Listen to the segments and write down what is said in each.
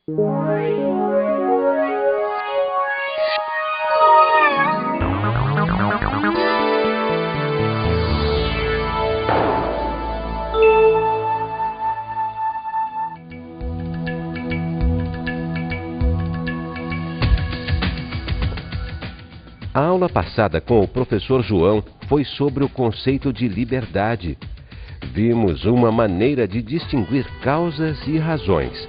A aula passada com o professor João foi sobre o conceito de liberdade. Vimos uma maneira de distinguir causas e razões.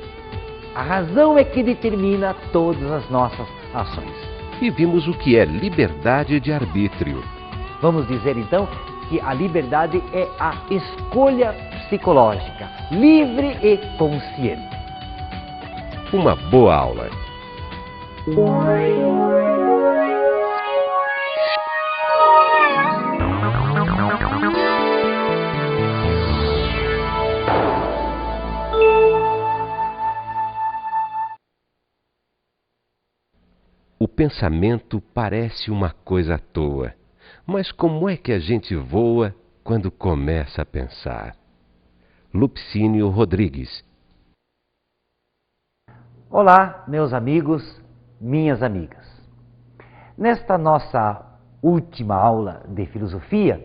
A razão é que determina todas as nossas ações. E vimos o que é liberdade de arbítrio. Vamos dizer então que a liberdade é a escolha psicológica, livre e consciente. Uma boa aula. O pensamento parece uma coisa à toa, mas como é que a gente voa quando começa a pensar? Lupcínio Rodrigues. Olá, meus amigos, minhas amigas. Nesta nossa última aula de filosofia,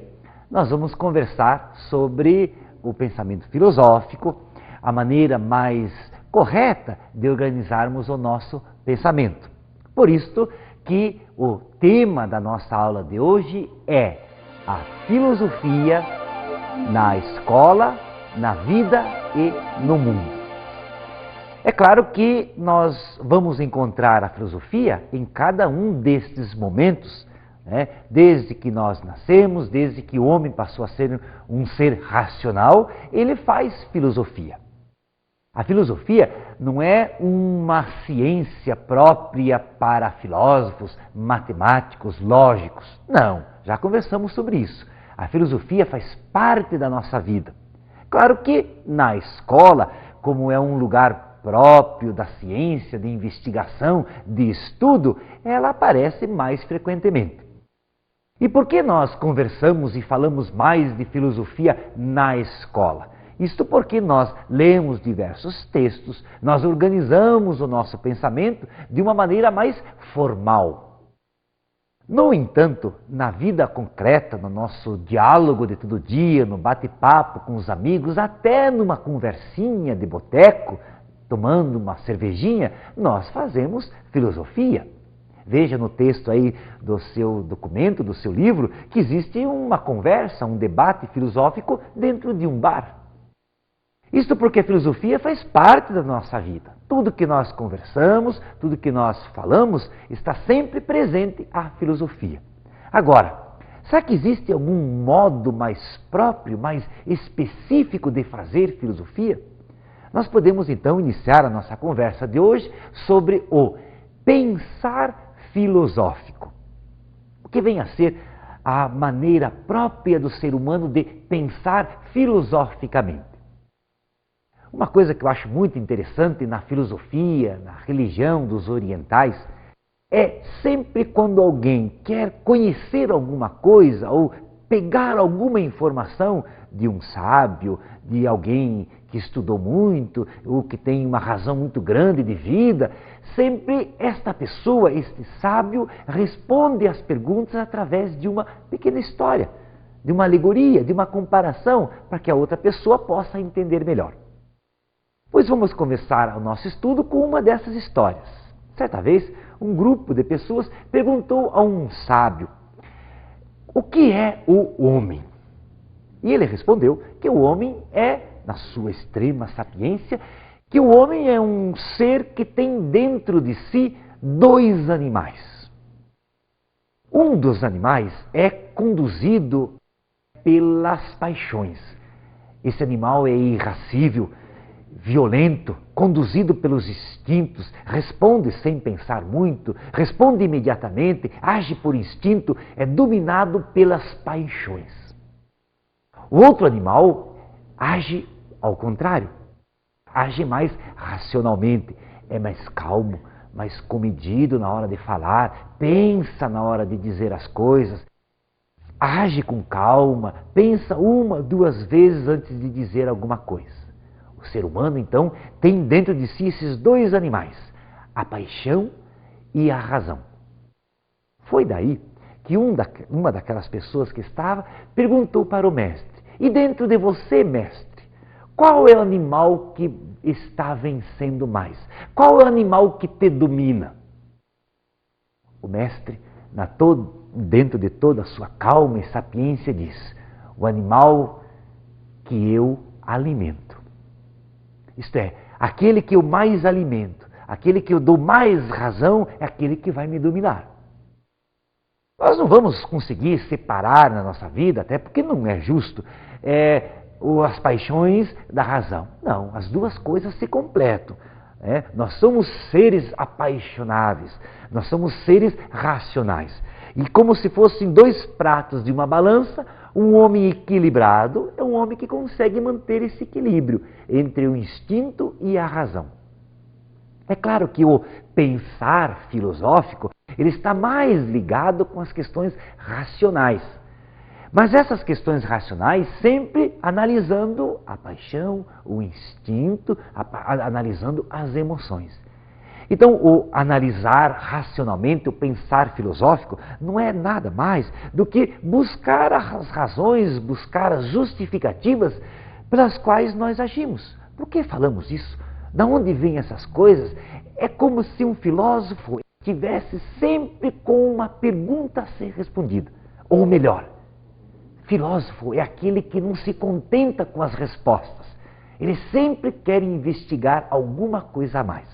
nós vamos conversar sobre o pensamento filosófico, a maneira mais correta de organizarmos o nosso pensamento. Por isto que o tema da nossa aula de hoje é a filosofia na escola, na vida e no mundo. É claro que nós vamos encontrar a filosofia em cada um destes momentos, né? Desde que nós nascemos, desde que o homem passou a ser um ser racional, ele faz filosofia. A filosofia não é uma ciência própria para filósofos, matemáticos, lógicos. Não, já conversamos sobre isso. A filosofia faz parte da nossa vida. Claro que na escola, como é um lugar próprio da ciência, de investigação, de estudo, ela aparece mais frequentemente. E por que nós conversamos e falamos mais de filosofia na escola? Isto porque nós lemos diversos textos, nós organizamos o nosso pensamento de uma maneira mais formal. No entanto, na vida concreta, no nosso diálogo de todo dia, no bate-papo com os amigos, até numa conversinha de boteco, tomando uma cervejinha, nós fazemos filosofia. Veja no texto aí do seu documento, do seu livro, que existe uma conversa, um debate filosófico dentro de um bar. Isto porque a filosofia faz parte da nossa vida. Tudo que nós conversamos, tudo que nós falamos, está sempre presente a filosofia. Agora, será que existe algum modo mais próprio, mais específico de fazer filosofia? Nós podemos então iniciar a nossa conversa de hoje sobre o pensar filosófico. O que vem a ser a maneira própria do ser humano de pensar filosoficamente. Uma coisa que eu acho muito interessante na filosofia, na religião dos orientais, é sempre quando alguém quer conhecer alguma coisa ou pegar alguma informação de um sábio, de alguém que estudou muito, ou que tem uma razão muito grande de vida, sempre esta pessoa, este sábio, responde às perguntas através de uma pequena história, de uma alegoria, de uma comparação, para que a outra pessoa possa entender melhor. Pois vamos começar o nosso estudo com uma dessas histórias. Certa vez, um grupo de pessoas perguntou a um sábio: o que é o homem? E ele respondeu que o homem é, na sua extrema sapiência, que o homem é um ser que tem dentro de si dois animais. Um dos animais é conduzido pelas paixões. Esse animal é irascível, violento, conduzido pelos instintos, responde sem pensar muito, responde imediatamente, age por instinto, é dominado pelas paixões. O outro animal age ao contrário, age mais racionalmente, é mais calmo, mais comedido na hora de falar, pensa na hora de dizer as coisas, age com calma, pensa uma, duas vezes antes de dizer alguma coisa. O O ser humano, então, tem dentro de si esses dois animais, a paixão e a razão. Foi daí que uma daquelas pessoas que estava perguntou para o mestre: e dentro de você, mestre, qual é o animal que está vencendo mais? Qual é o animal que te domina? O mestre, dentro de toda a sua calma e sapiência, diz: o animal que eu alimento. Isto é, aquele que eu mais alimento, aquele que eu dou mais razão, é aquele que vai me dominar. Nós não vamos conseguir separar na nossa vida, até porque não é justo, as paixões da razão. Não, as duas coisas se completam. Nós somos seres apaixonáveis, nós somos seres racionais. E como se fossem dois pratos de uma balança, um homem equilibrado é um homem que consegue manter esse equilíbrio entre o instinto e a razão. É claro que o pensar filosófico ele está mais ligado com as questões racionais. Mas essas questões racionais sempre analisando a paixão, o instinto, analisando as emoções. Então, o analisar racionalmente, o pensar filosófico, não é nada mais do que buscar as razões, buscar as justificativas pelas quais nós agimos. Por que falamos isso? Da onde vêm essas coisas? É como se um filósofo estivesse sempre com uma pergunta a ser respondida. Ou melhor, filósofo é aquele que não se contenta com as respostas. Ele sempre quer investigar alguma coisa a mais.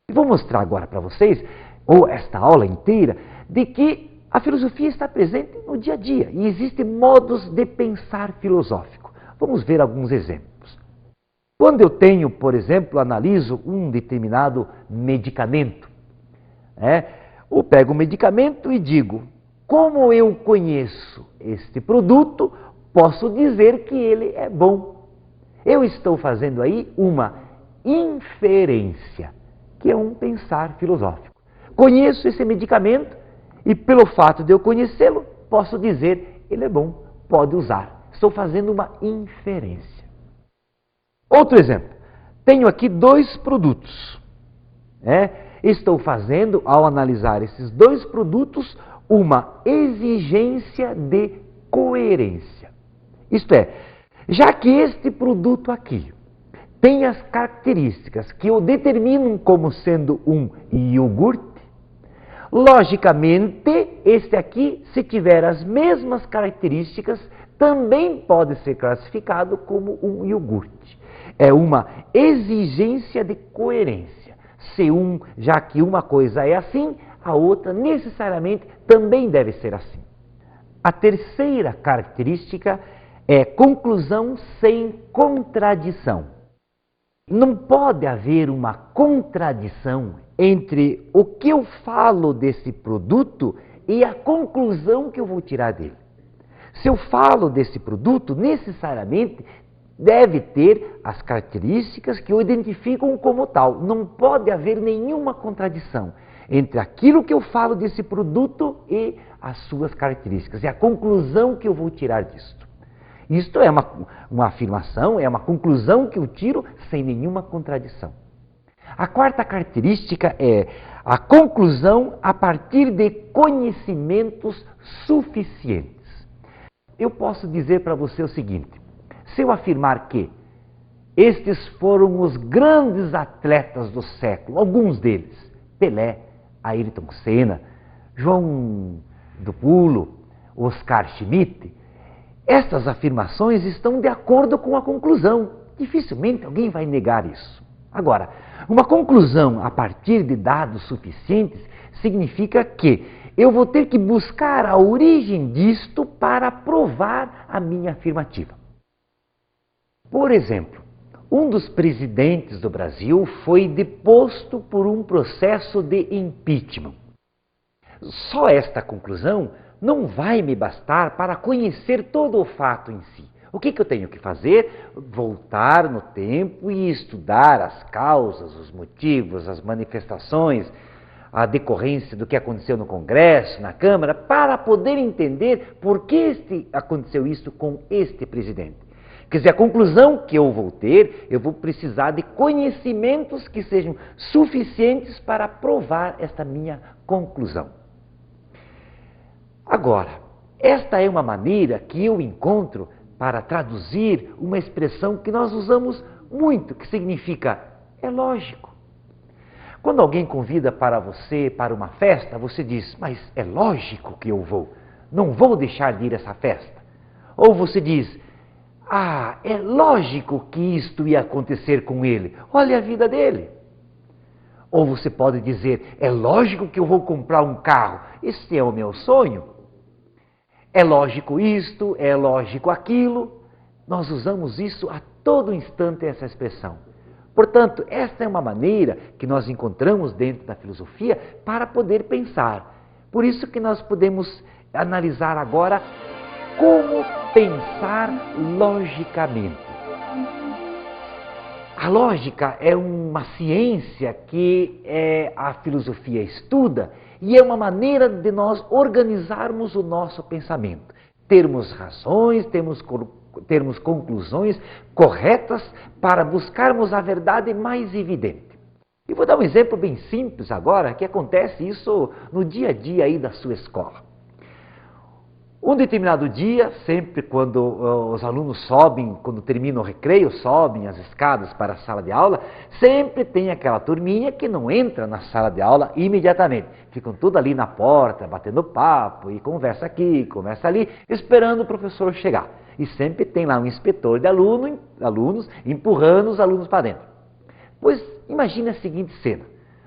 E vou mostrar agora para vocês, ou esta aula inteira, de que a filosofia está presente no dia a dia e existem modos de pensar filosófico. Vamos ver alguns exemplos. Quando eu tenho, por exemplo, analiso um determinado medicamento, eu pego o medicamento e digo: como eu conheço este produto, posso dizer que ele é bom. Eu estou fazendo aí uma inferência, que é um pensar filosófico. Conheço esse medicamento e, pelo fato de eu conhecê-lo, posso dizer: ele é bom, pode usar. Estou fazendo uma inferência. Outro exemplo. Tenho aqui dois produtos. Estou fazendo, ao analisar esses dois produtos, uma exigência de coerência. Isto é, já que este produto aqui tem as características que o determinam como sendo um iogurte, logicamente, este aqui, se tiver as mesmas características, também pode ser classificado como um iogurte. É uma exigência de coerência. Já que uma coisa é assim, a outra necessariamente também deve ser assim. A terceira característica é conclusão sem contradição. Não pode haver uma contradição entre o que eu falo desse produto e a conclusão que eu vou tirar dele. Se eu falo desse produto, necessariamente deve ter as características que o identificam como tal. Não pode haver nenhuma contradição entre aquilo que eu falo desse produto e as suas características. É a conclusão que eu vou tirar disto. Isto é uma afirmação, é uma conclusão que eu tiro sem nenhuma contradição. A quarta característica é a conclusão a partir de conhecimentos suficientes. Eu posso dizer para você o seguinte: se eu afirmar que estes foram os grandes atletas do século, alguns deles, Pelé, Ayrton Senna, João do Pulo, Oscar Schmidt, estas afirmações estão de acordo com a conclusão. Dificilmente alguém vai negar isso. Agora, uma conclusão a partir de dados suficientes significa que eu vou ter que buscar a origem disto para provar a minha afirmativa. Por exemplo, um dos presidentes do Brasil foi deposto por um processo de impeachment. Só esta conclusão não vai me bastar para conhecer todo o fato em si. O que eu tenho que fazer? Voltar no tempo e estudar as causas, os motivos, as manifestações, a decorrência do que aconteceu no Congresso, na Câmara, para poder entender por que aconteceu isso com este presidente. Quer dizer, a conclusão que eu vou ter, eu vou precisar de conhecimentos que sejam suficientes para provar esta minha conclusão. Agora, esta é uma maneira que eu encontro para traduzir uma expressão que nós usamos muito, que significa, é lógico. Quando alguém convida para você para uma festa, você diz, mas é lógico que eu vou, não vou deixar de ir a essa festa. Ou você diz, é lógico que isto ia acontecer com ele, olha a vida dele. Ou você pode dizer, é lógico que eu vou comprar um carro, esse é o meu sonho. É lógico isto, é lógico aquilo. Nós usamos isso a todo instante, essa expressão. Portanto, esta é uma maneira que nós encontramos dentro da filosofia para poder pensar. Por isso que nós podemos analisar agora como pensar logicamente. A lógica é uma ciência que a filosofia estuda e é uma maneira de nós organizarmos o nosso pensamento. Termos razões, termos conclusões corretas para buscarmos a verdade mais evidente. E vou dar um exemplo bem simples agora, que acontece isso no dia a dia aí da sua escola. Um determinado dia, sempre quando os alunos sobem, quando termina o recreio, sobem as escadas para a sala de aula, sempre tem aquela turminha que não entra na sala de aula imediatamente. Ficam tudo ali na porta, batendo papo, e conversa aqui, conversa ali, esperando o professor chegar. E sempre tem lá um inspetor de alunos empurrando os alunos para dentro. Pois imagine a seguinte cena.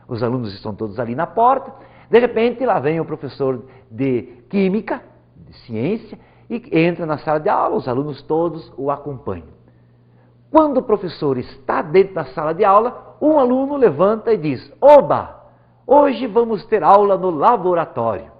Os alunos estão todos ali na porta, de repente lá vem o professor de química, de ciência, e entra na sala de aula, os alunos todos o acompanham. Quando o professor está dentro da sala de aula, um aluno levanta e diz, oba, hoje vamos ter aula no laboratório.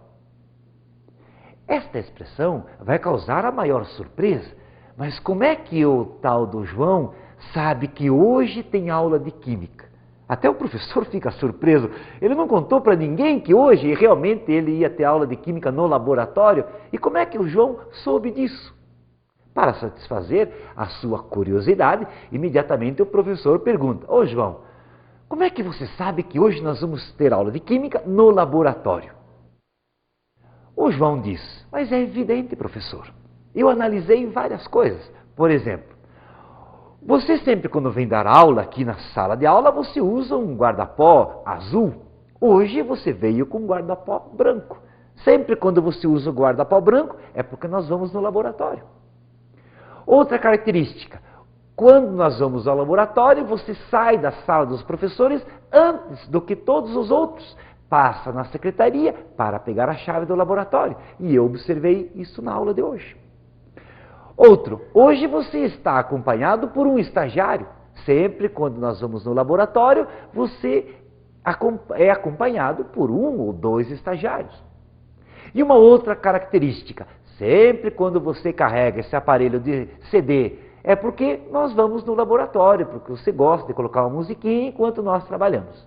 Esta expressão vai causar a maior surpresa, mas como é que o tal do João sabe que hoje tem aula de química? Até o professor fica surpreso. Ele não contou para ninguém que hoje realmente ele ia ter aula de química no laboratório. E como é que o João soube disso? Para satisfazer a sua curiosidade, imediatamente o professor pergunta, ô João, como é que você sabe que hoje nós vamos ter aula de química no laboratório? O João diz, mas é evidente, professor. Eu analisei várias coisas. Por exemplo, você sempre quando vem dar aula aqui na sala de aula, você usa um guarda-pó azul. Hoje você veio com um guarda-pó branco. Sempre quando você usa o guarda-pó branco, é porque nós vamos no laboratório. Outra característica, quando nós vamos ao laboratório, você sai da sala dos professores antes do que todos os outros. Passa na secretaria para pegar a chave do laboratório. E eu observei isso na aula de hoje. Outro, hoje você está acompanhado por um estagiário. Sempre quando nós vamos no laboratório, você é acompanhado por um ou dois estagiários. E uma outra característica, sempre quando você carrega esse aparelho de CD, é porque nós vamos no laboratório, porque você gosta de colocar uma musiquinha enquanto nós trabalhamos.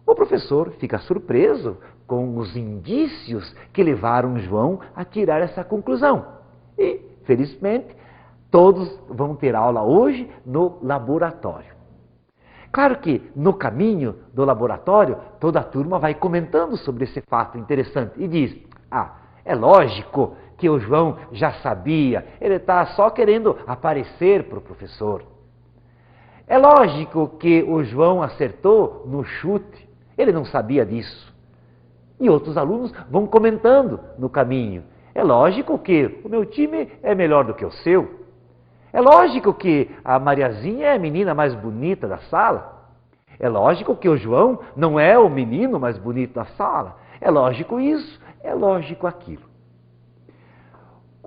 O professor fica surpreso com os indícios que levaram João a tirar essa conclusão. E, felizmente, todos vão ter aula hoje no laboratório. Claro que no caminho do laboratório, toda a turma vai comentando sobre esse fato interessante e diz, é lógico que o João já sabia, ele está só querendo aparecer para o professor. É lógico que o João acertou no chute, ele não sabia disso. E outros alunos vão comentando no caminho. É lógico que o meu time é melhor do que o seu. É lógico que a Mariazinha é a menina mais bonita da sala. É lógico que o João não é o menino mais bonito da sala. É lógico isso, é lógico aquilo.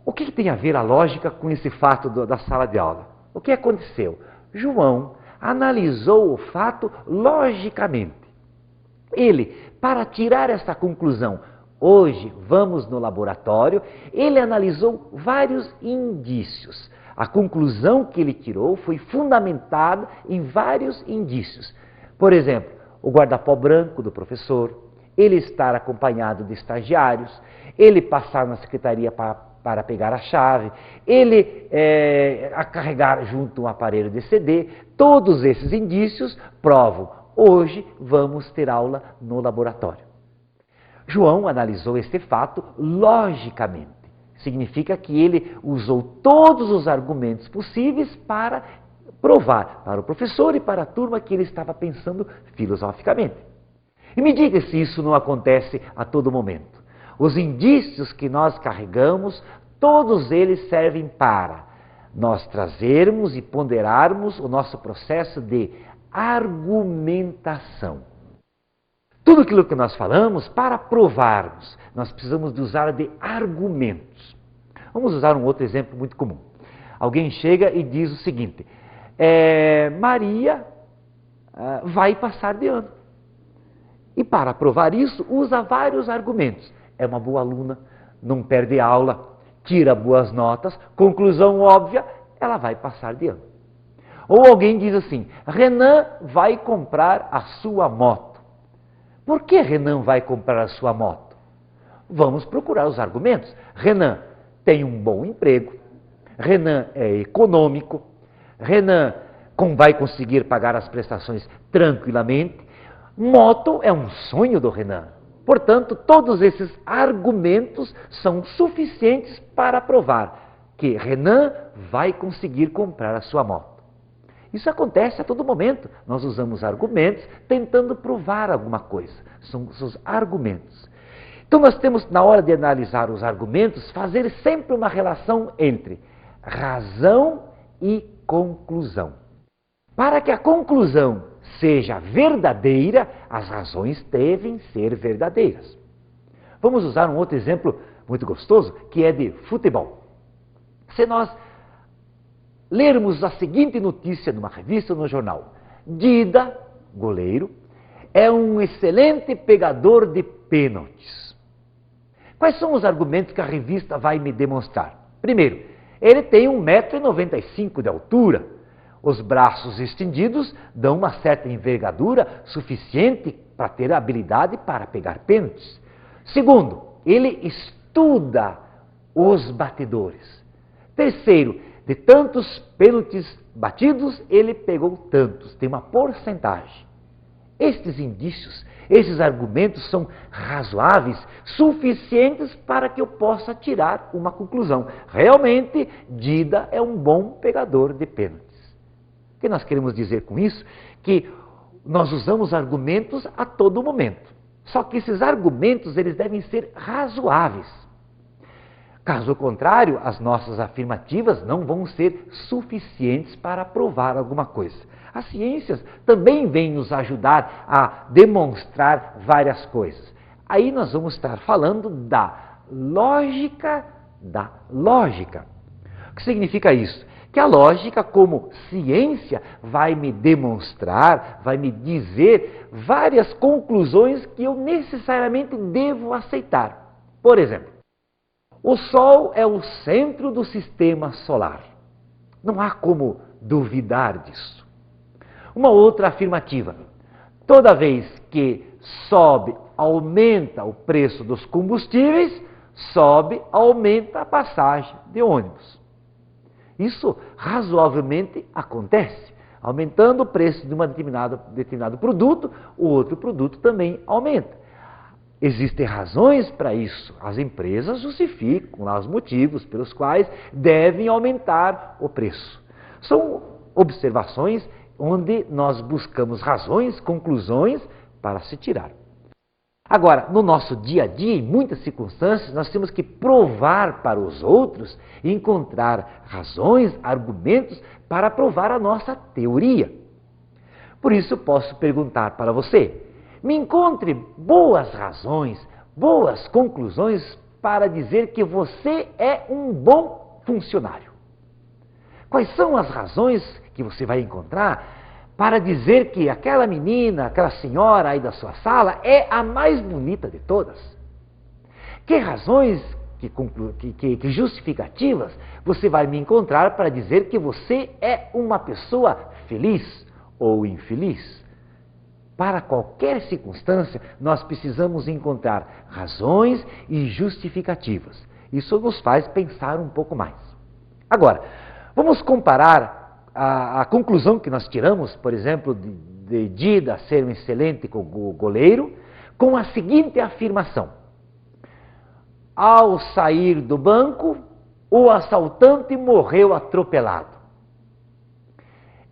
O que tem a ver a lógica com esse fato da sala de aula? O que aconteceu? João analisou o fato logicamente. Ele, para tirar essa conclusão, hoje vamos no laboratório, ele analisou vários indícios. A conclusão que ele tirou foi fundamentada em vários indícios. Por exemplo, o guarda-pó branco do professor, ele estar acompanhado de estagiários, ele passar na secretaria para para pegar a chave, ele a carregar junto um aparelho de CD. Todos esses indícios provam: hoje vamos ter aula no laboratório. João analisou este fato logicamente. Significa que ele usou todos os argumentos possíveis para provar para o professor e para a turma que ele estava pensando filosoficamente. E me diga se isso não acontece a todo momento. Os indícios que nós carregamos, todos eles servem para nós trazermos e ponderarmos o nosso processo de argumentação. Tudo aquilo que nós falamos, para provarmos, nós precisamos de usar de argumentos. Vamos usar um outro exemplo muito comum. Alguém chega e diz o seguinte: Maria vai passar de ano. E para provar isso, usa vários argumentos. É uma boa aluna, não perde aula, tira boas notas, conclusão óbvia, ela vai passar de ano. Ou alguém diz assim: Renan vai comprar a sua moto. Por que Renan vai comprar a sua moto? Vamos procurar os argumentos. Renan tem um bom emprego, Renan é econômico, Renan vai conseguir pagar as prestações tranquilamente, moto é um sonho do Renan. Portanto, todos esses argumentos são suficientes para provar que Renan vai conseguir comprar a sua moto. Isso acontece a todo momento. Nós usamos argumentos tentando provar alguma coisa. São os argumentos. Então nós temos, na hora de analisar os argumentos, fazer sempre uma relação entre razão e conclusão. Para que a conclusão seja verdadeira, as razões devem ser verdadeiras. Vamos usar um outro exemplo muito gostoso, que é de futebol. Se nós lermos a seguinte notícia numa revista ou no jornal: Dida, goleiro, é um excelente pegador de pênaltis. Quais são os argumentos que a revista vai me demonstrar? Primeiro, ele tem 1,95 m de altura. Os braços estendidos dão uma certa envergadura suficiente para ter a habilidade para pegar pênaltis. Segundo, ele estuda os batedores. Terceiro, de tantos pênaltis batidos, ele pegou tantos, tem uma porcentagem. Estes indícios, esses argumentos são razoáveis, suficientes para que eu possa tirar uma conclusão. Realmente, Dida é um bom pegador de pênaltis. O que nós queremos dizer com isso? Que nós usamos argumentos a todo momento. Só que esses argumentos, eles devem ser razoáveis. Caso contrário, as nossas afirmativas não vão ser suficientes para provar alguma coisa. As ciências também vêm nos ajudar a demonstrar várias coisas. Aí nós vamos estar falando da lógica da lógica. O que significa isso? Que a lógica, como ciência, vai me demonstrar, vai me dizer várias conclusões que eu necessariamente devo aceitar. Por exemplo, o Sol é o centro do sistema solar. Não há como duvidar disso. Uma outra afirmativa: toda vez que sobe, aumenta o preço dos combustíveis, sobe, aumenta a passagem de ônibus. Isso razoavelmente acontece. Aumentando o preço de um determinado produto, o outro produto também aumenta. Existem razões para isso. As empresas justificam lá os motivos pelos quais devem aumentar o preço. São observações onde nós buscamos razões, conclusões para se tirar. Agora, no nosso dia a dia, em muitas circunstâncias, nós temos que provar para os outros e encontrar razões, argumentos para provar a nossa teoria. Por isso, posso perguntar para você: me encontre boas razões, boas conclusões para dizer que você é um bom funcionário. Quais são as razões que você vai encontrar para dizer que aquela menina, aquela senhora aí da sua sala é a mais bonita de todas? Que razões, que justificativas você vai me encontrar para dizer que você é uma pessoa feliz ou infeliz? Para qualquer circunstância, nós precisamos encontrar razões e justificativas. Isso nos faz pensar um pouco mais. Agora, vamos comparar a conclusão que nós tiramos, por exemplo, de Dida ser um excelente goleiro, com a seguinte afirmação: ao sair do banco, o assaltante morreu atropelado.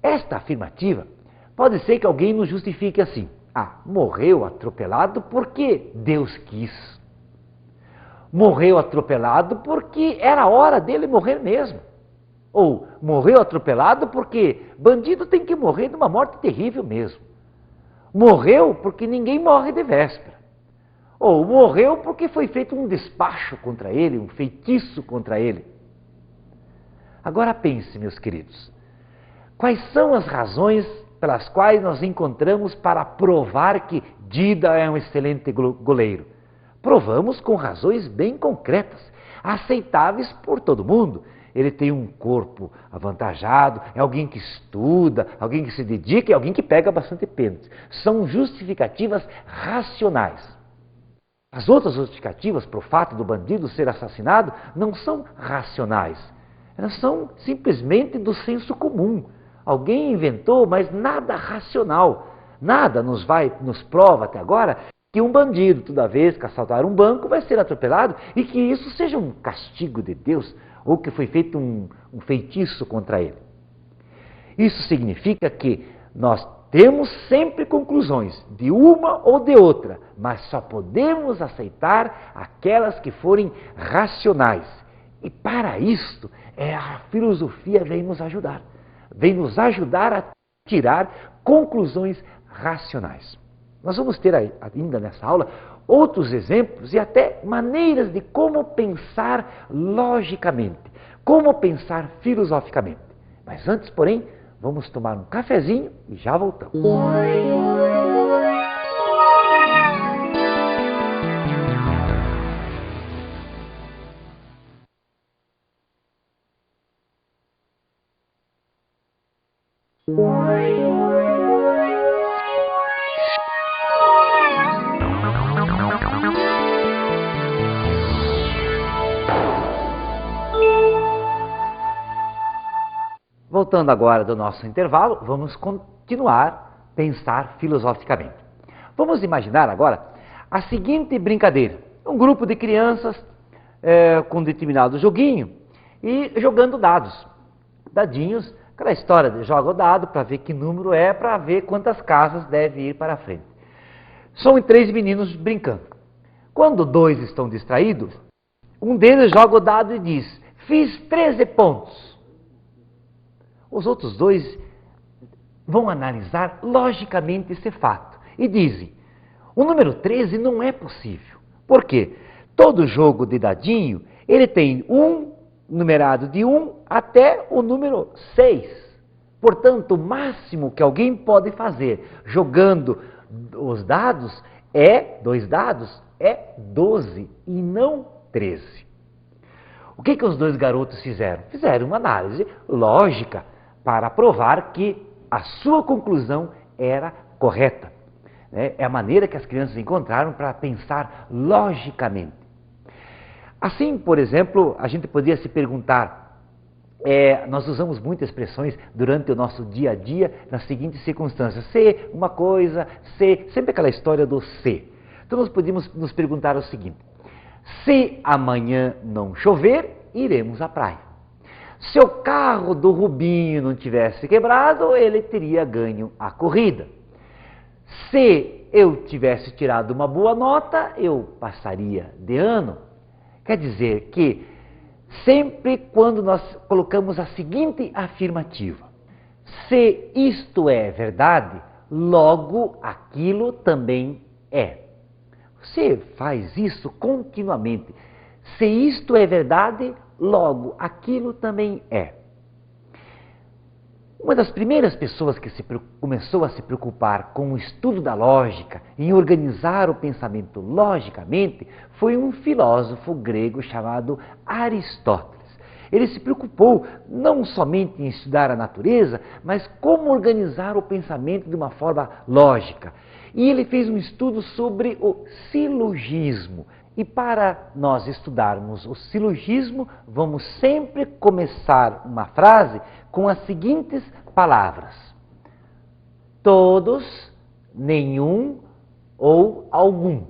Esta afirmativa pode ser que alguém nos justifique assim: morreu atropelado porque Deus quis. Morreu atropelado porque era a hora dele morrer mesmo. Ou morreu atropelado porque bandido tem que morrer de uma morte terrível mesmo. Morreu porque ninguém morre de véspera. Ou morreu porque foi feito um despacho contra ele, um feitiço contra ele. Agora pense, meus queridos, quais são as razões pelas quais nós encontramos para provar que Dida é um excelente goleiro? Provamos com razões bem concretas, aceitáveis por todo mundo. Ele tem um corpo avantajado, é alguém que estuda, alguém que se dedica e alguém que pega bastante pênaltis. São justificativas racionais. As outras justificativas para o fato do bandido ser assassinado não são racionais. Elas são simplesmente do senso comum. Alguém inventou, mas nada racional. Nada nos prova até agora que um bandido, toda vez que assaltar um banco, vai ser atropelado e que isso seja um castigo de Deus ou que foi feito um feitiço contra ele. Isso significa que nós temos sempre conclusões de uma ou de outra, mas só podemos aceitar aquelas que forem racionais. E para isto, a filosofia vem nos ajudar. Vem nos ajudar a tirar conclusões racionais. Nós vamos ter ainda nessa aula outros exemplos e até maneiras de como pensar logicamente, como pensar filosoficamente. Mas antes, porém, vamos tomar um cafezinho e já voltamos. Voltando agora do nosso intervalo, vamos continuar a pensar filosoficamente. Vamos imaginar agora a seguinte brincadeira. Um grupo de crianças com um determinado joguinho e jogando dados. Dadinhos, aquela história de joga o dado para ver que número é, para ver quantas casas deve ir para frente. São 3 meninos brincando. Quando 2 estão distraídos, um deles joga o dado e diz: fiz 13 pontos. Os outros 2 vão analisar logicamente esse fato e dizem: o número 13 não é possível. Por quê? Todo jogo de dadinho, ele tem numerado de 1 até o número 6. Portanto, o máximo que alguém pode fazer jogando os dados 2 dados, é 12 e não 13. O que os 2 garotos fizeram? Fizeram uma análise lógica para provar que a sua conclusão era correta. É a maneira que as crianças encontraram para pensar logicamente. Assim, por exemplo, a gente poderia se perguntar, nós usamos muitas expressões durante o nosso dia a dia nas seguintes circunstâncias: se uma coisa, se, sempre aquela história do se. Então nós podíamos nos perguntar o seguinte: se amanhã não chover, iremos à praia. Se o carro do Rubinho não tivesse quebrado, ele teria ganho a corrida. Se eu tivesse tirado uma boa nota, eu passaria de ano. Quer dizer que sempre quando nós colocamos a seguinte afirmativa: se isto é verdade, logo aquilo também é. Você faz isso continuamente. Se isto é verdade, logo aquilo também é. Uma das primeiras pessoas que começou a se preocupar com o estudo da lógica, em organizar o pensamento logicamente, foi um filósofo grego chamado Aristóteles. Ele se preocupou não somente em estudar a natureza, mas como organizar o pensamento de uma forma lógica. E ele fez um estudo sobre o silogismo. E para nós estudarmos o silogismo, vamos sempre começar uma frase com as seguintes palavras: todos, nenhum ou algum.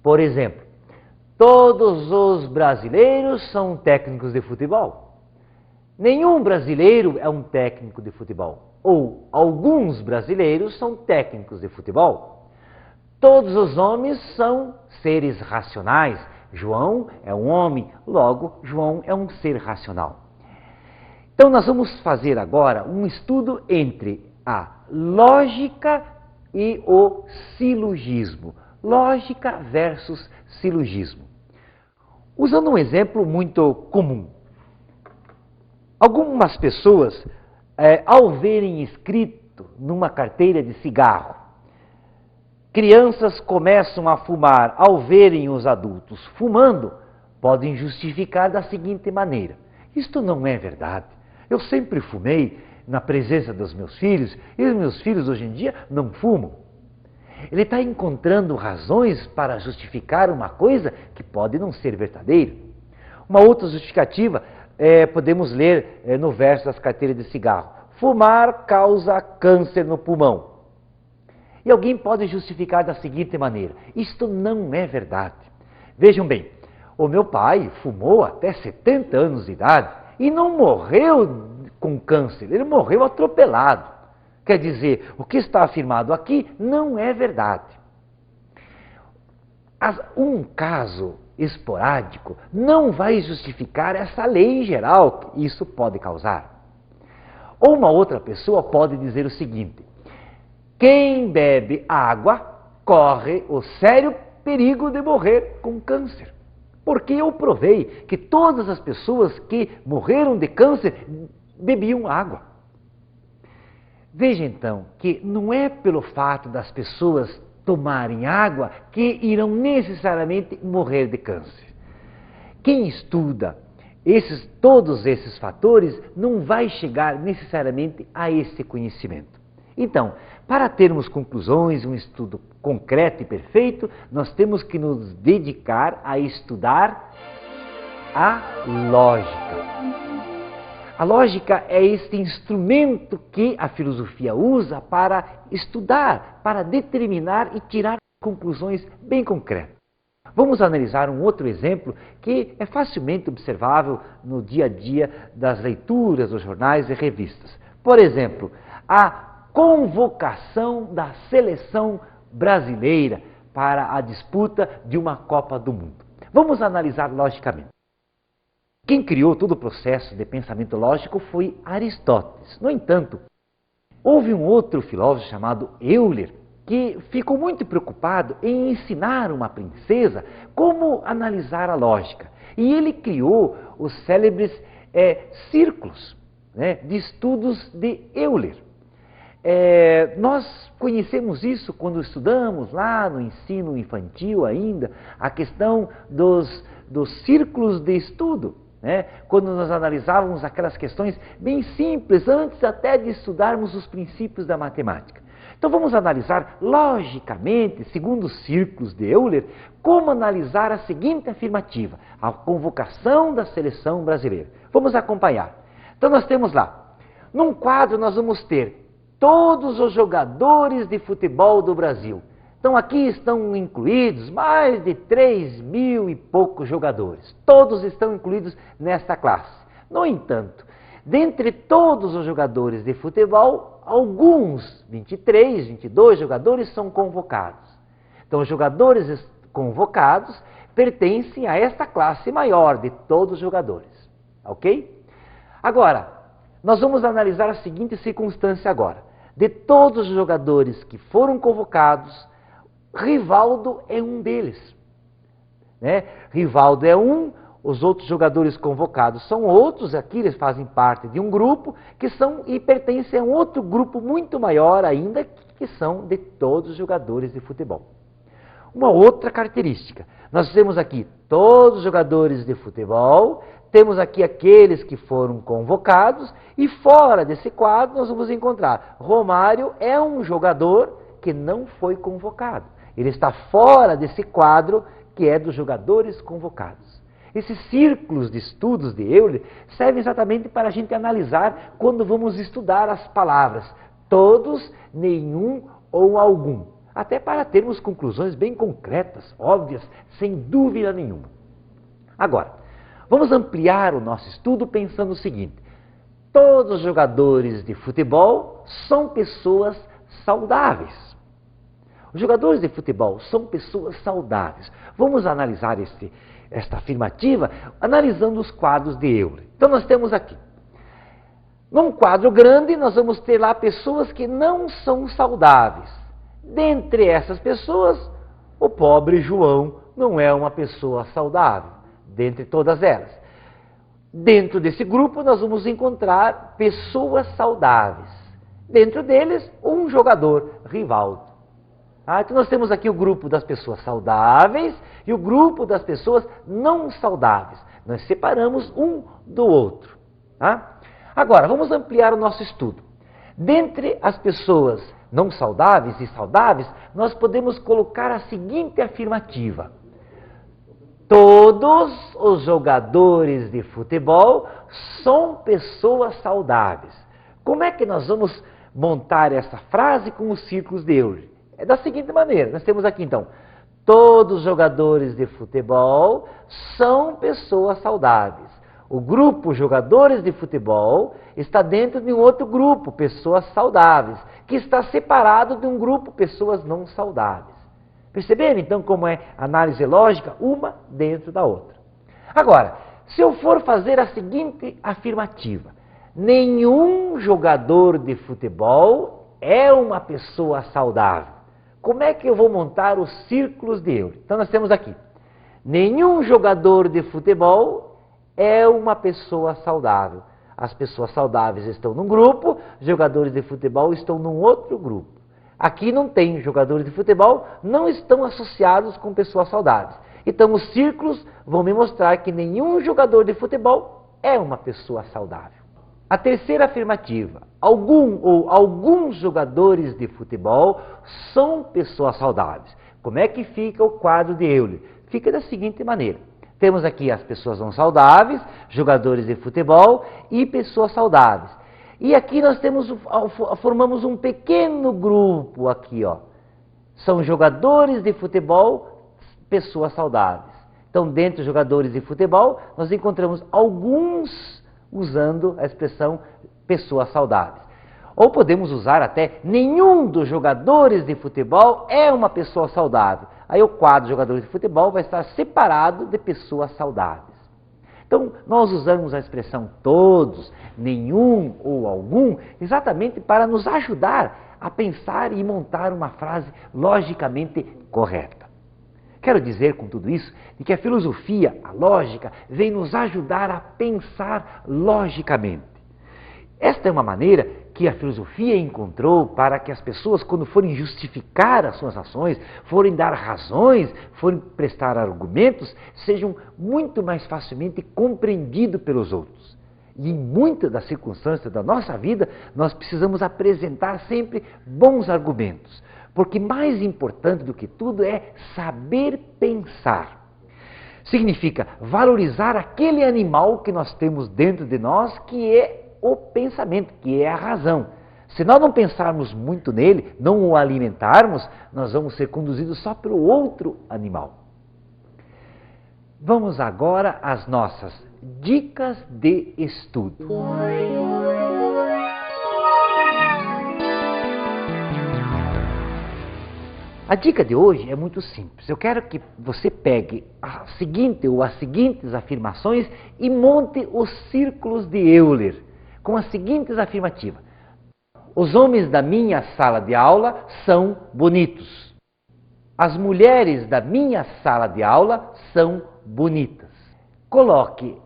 Por exemplo, todos os brasileiros são técnicos de futebol. Nenhum brasileiro é um técnico de futebol. Ou alguns brasileiros são técnicos de futebol. Todos os homens são seres racionais. João é um homem, logo, João é um ser racional. Então, nós vamos fazer agora um estudo entre a lógica e o silogismo. Lógica versus silogismo. Usando um exemplo muito comum. Algumas pessoas, ao verem escrito numa carteira de cigarro, crianças começam a fumar ao verem os adultos fumando, podem justificar da seguinte maneira: isto não é verdade. Eu sempre fumei na presença dos meus filhos e os meus filhos hoje em dia não fumam. Ele está encontrando razões para justificar uma coisa que pode não ser verdadeira. Uma outra justificativa, podemos ler no verso das carteiras de cigarro: fumar causa câncer no pulmão. E alguém pode justificar da seguinte maneira: isto não é verdade. Vejam bem, o meu pai fumou até 70 anos de idade e não morreu com câncer, ele morreu atropelado. Quer dizer, o que está afirmado aqui não é verdade. Um caso esporádico não vai justificar essa lei geral que isso pode causar. Ou uma outra pessoa pode dizer o seguinte: quem bebe água corre o sério perigo de morrer com câncer. Porque eu provei que todas as pessoas que morreram de câncer bebiam água. Veja então que não é pelo fato das pessoas tomarem água que irão necessariamente morrer de câncer. Quem estuda todos esses fatores não vai chegar necessariamente a esse conhecimento. Então, para termos conclusões, um estudo concreto e perfeito, nós temos que nos dedicar a estudar a lógica. A lógica é este instrumento que a filosofia usa para estudar, para determinar e tirar conclusões bem concretas. Vamos analisar um outro exemplo que é facilmente observável no dia a dia das leituras dos jornais e revistas. Por exemplo, a convocação da seleção brasileira para a disputa de uma Copa do Mundo. Vamos analisar logicamente. Quem criou todo o processo de pensamento lógico foi Aristóteles. No entanto, houve um outro filósofo chamado Euler, que ficou muito preocupado em ensinar uma princesa como analisar a lógica. E ele criou os célebres círculos de estudos de Euler. Nós conhecemos isso quando estudamos lá no ensino infantil ainda, a questão dos círculos de estudo. Quando nós analisávamos aquelas questões bem simples, antes até de estudarmos os princípios da matemática. Então vamos analisar logicamente, segundo os círculos de Euler, como analisar a seguinte afirmativa: a convocação da seleção brasileira. Vamos acompanhar. Então nós temos lá, num quadro nós vamos ter todos os jogadores de futebol do Brasil. Então aqui estão incluídos mais de 3.000 e poucos jogadores. Todos estão incluídos nesta classe. No entanto, dentre todos os jogadores de futebol, alguns, 23, 22 jogadores são convocados. Então os jogadores convocados pertencem a esta classe maior de todos os jogadores. Ok? Agora, nós vamos analisar a seguinte circunstância agora. De todos os jogadores que foram convocados, Rivaldo é um deles. Rivaldo é um, os outros jogadores convocados são outros, aqui eles fazem parte de um grupo e pertencem a um outro grupo muito maior ainda, que são de todos os jogadores de futebol. Uma outra característica, nós temos aqui todos os jogadores de futebol, temos aqui aqueles que foram convocados, e fora desse quadro nós vamos encontrar Romário é um jogador que não foi convocado. Ele está fora desse quadro que é dos jogadores convocados. Esses círculos de estudos de Euler servem exatamente para a gente analisar quando vamos estudar as palavras todos, nenhum ou algum. Até para termos conclusões bem concretas, óbvias, sem dúvida nenhuma. Agora, vamos ampliar o nosso estudo pensando o seguinte: todos os jogadores de futebol são pessoas saudáveis. Os jogadores de futebol são pessoas saudáveis. Vamos analisar esta afirmativa analisando os quadros de Euler. Então nós temos aqui, num quadro grande, nós vamos ter lá pessoas que não são saudáveis. Dentre essas pessoas, o pobre João não é uma pessoa saudável, dentre todas elas. Dentro desse grupo, nós vamos encontrar pessoas saudáveis. Dentro deles, um jogador, Rivaldo. Então nós temos aqui o grupo das pessoas saudáveis e o grupo das pessoas não saudáveis. Nós separamos um do outro. Agora, vamos ampliar o nosso estudo. Dentre as pessoas não saudáveis e saudáveis, nós podemos colocar a seguinte afirmativa: todos os jogadores de futebol são pessoas saudáveis. Como é que nós vamos montar essa frase com os círculos de Euler? É da seguinte maneira, nós temos aqui então, todos os jogadores de futebol são pessoas saudáveis. O grupo jogadores de futebol está dentro de um outro grupo, pessoas saudáveis, que está separado de um grupo, pessoas não saudáveis. Perceberam então como é análise lógica, uma dentro da outra? Agora, se eu for fazer a seguinte afirmativa: nenhum jogador de futebol é uma pessoa saudável. Como é que eu vou montar os círculos de Euler? Então nós temos aqui, nenhum jogador de futebol é uma pessoa saudável. As pessoas saudáveis estão num grupo, jogadores de futebol estão num outro grupo. Aqui não tem jogadores de futebol, não estão associados com pessoas saudáveis. Então os círculos vão me mostrar que nenhum jogador de futebol é uma pessoa saudável. A terceira afirmativa: algum ou alguns jogadores de futebol são pessoas saudáveis. Como é que fica o quadro de Euler? Fica da seguinte maneira: temos aqui as pessoas não saudáveis, jogadores de futebol e pessoas saudáveis. E aqui nós formamos um pequeno grupo aqui, ó. São jogadores de futebol, pessoas saudáveis. Então, dentre os jogadores de futebol, nós encontramos alguns usando a expressão pessoas saudáveis. Ou podemos usar até nenhum dos jogadores de futebol é uma pessoa saudável. Aí o quadro de jogadores de futebol vai estar separado de pessoas saudáveis. Então, nós usamos a expressão todos, nenhum ou algum, exatamente para nos ajudar a pensar e montar uma frase logicamente correta. Quero dizer com tudo isso de que a filosofia, a lógica, vem nos ajudar a pensar logicamente. Esta é uma maneira que a filosofia encontrou para que as pessoas, quando forem justificar as suas ações, forem dar razões, forem prestar argumentos, sejam muito mais facilmente compreendidos pelos outros. E em muitas das circunstâncias da nossa vida, nós precisamos apresentar sempre bons argumentos. Porque mais importante do que tudo é saber pensar. Significa valorizar aquele animal que nós temos dentro de nós, que é o pensamento, que é a razão. Se nós não pensarmos muito nele, não o alimentarmos, nós vamos ser conduzidos só pelo outro animal. Vamos agora às nossas dicas de estudo. A dica de hoje é muito simples. Eu quero que você pegue a seguinte ou as seguintes afirmações e monte os círculos de Euler com as seguintes afirmativas: os homens da minha sala de aula são bonitos. As mulheres da minha sala de aula são bonitas. Coloque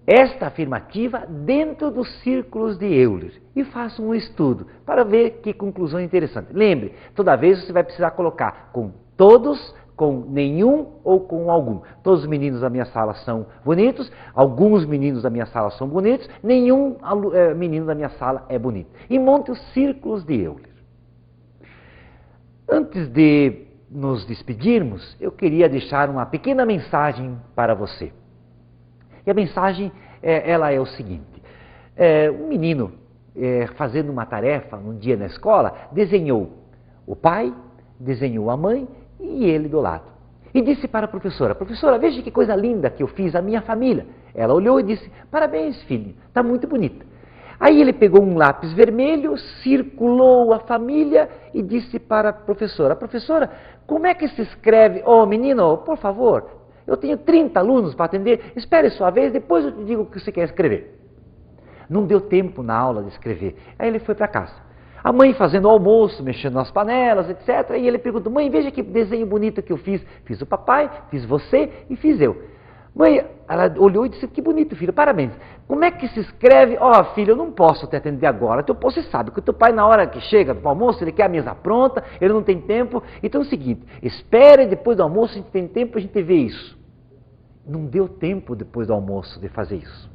esta afirmativa dentro dos círculos de Euler e faça um estudo para ver que conclusão interessante. Lembre, toda vez você vai precisar colocar com todos, com nenhum ou com algum. Todos os meninos da minha sala são bonitos, alguns meninos da minha sala são bonitos, nenhum menino da minha sala é bonito. E monte os círculos de Euler. Antes de nos despedirmos, eu queria deixar uma pequena mensagem para você. E a mensagem, ela é o seguinte. Um menino, fazendo uma tarefa um dia na escola, desenhou o pai, desenhou a mãe e ele do lado. E disse para a professora: professora, veja que coisa linda que eu fiz a minha família. Ela olhou e disse: parabéns, filho, está muito bonita. Aí ele pegou um lápis vermelho, circulou a família e disse para a professora: professora, como é que se escreve? Oh, menino, por favor, eu tenho 30 alunos para atender, espere sua vez, depois eu te digo o que você quer escrever. Não deu tempo na aula de escrever. Aí ele foi para casa. A mãe fazendo o almoço, mexendo nas panelas, etc. E ele perguntou: mãe, veja que desenho bonito que eu fiz. Fiz o papai, fiz você e fiz eu. Mãe, ela olhou e disse: que bonito, filho, parabéns. Como é que se escreve? Ó, filho, eu não posso te atender agora. Você sabe que o teu pai, na hora que chega do almoço, ele quer a mesa pronta, ele não tem tempo. Então é o seguinte, espere, depois do almoço a gente tem tempo, a gente vê isso. Não deu tempo depois do almoço de fazer isso.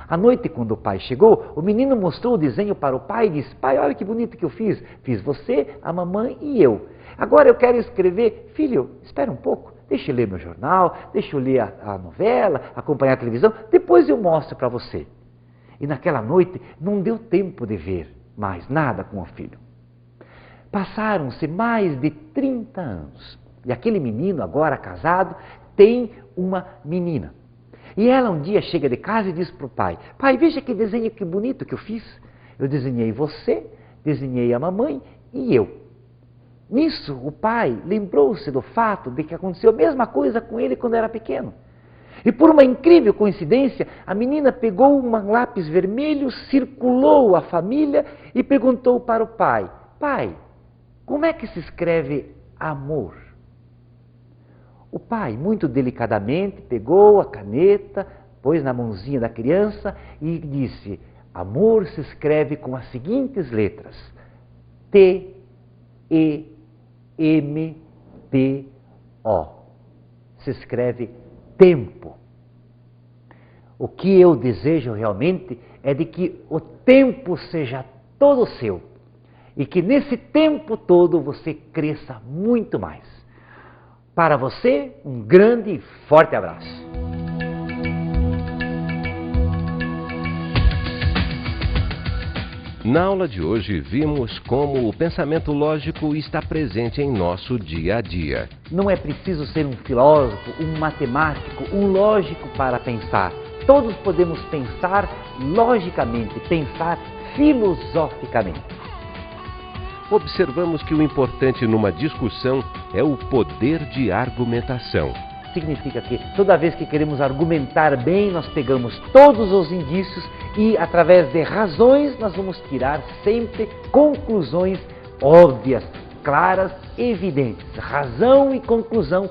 À noite, quando o pai chegou, o menino mostrou o desenho para o pai e disse: pai, olha que bonito que eu fiz. Fiz você, a mamãe e eu. Agora eu quero escrever. Filho, espera um pouco. Deixa eu ler meu jornal, deixa eu ler a novela, acompanhar a televisão. Depois eu mostro para você. E naquela noite não deu tempo de ver mais nada com o filho. Passaram-se mais de 30 anos. E aquele menino, agora casado, tem uma menina. E ela um dia chega de casa e diz para o pai: pai, veja que desenho que bonito que eu fiz. Eu desenhei você, desenhei a mamãe e eu. Nisso, o pai lembrou-se do fato de que aconteceu a mesma coisa com ele quando era pequeno. E por uma incrível coincidência, a menina pegou um lápis vermelho, circulou a família e perguntou para o pai: pai, como é que se escreve amor? O pai, muito delicadamente, pegou a caneta, pôs na mãozinha da criança e disse: amor se escreve com as seguintes letras: T-E-M-P-O. Se escreve tempo. O que eu desejo realmente é de que o tempo seja todo seu e que nesse tempo todo você cresça muito mais. Para você, um grande e forte abraço. Na aula de hoje, vimos como o pensamento lógico está presente em nosso dia a dia. Não é preciso ser um filósofo, um matemático, um lógico para pensar. Todos podemos pensar logicamente, pensar filosoficamente. Observamos que o importante numa discussão é o poder de argumentação. Significa que toda vez que queremos argumentar bem, nós pegamos todos os indícios e, através de razões, nós vamos tirar sempre conclusões óbvias, claras, evidentes. Razão e conclusão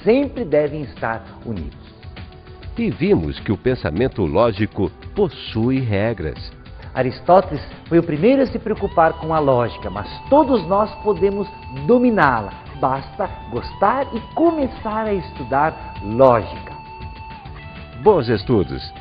sempre devem estar unidos. E vimos que o pensamento lógico possui regras. Aristóteles foi o primeiro a se preocupar com a lógica, mas todos nós podemos dominá-la. Basta gostar e começar a estudar lógica. Bons estudos!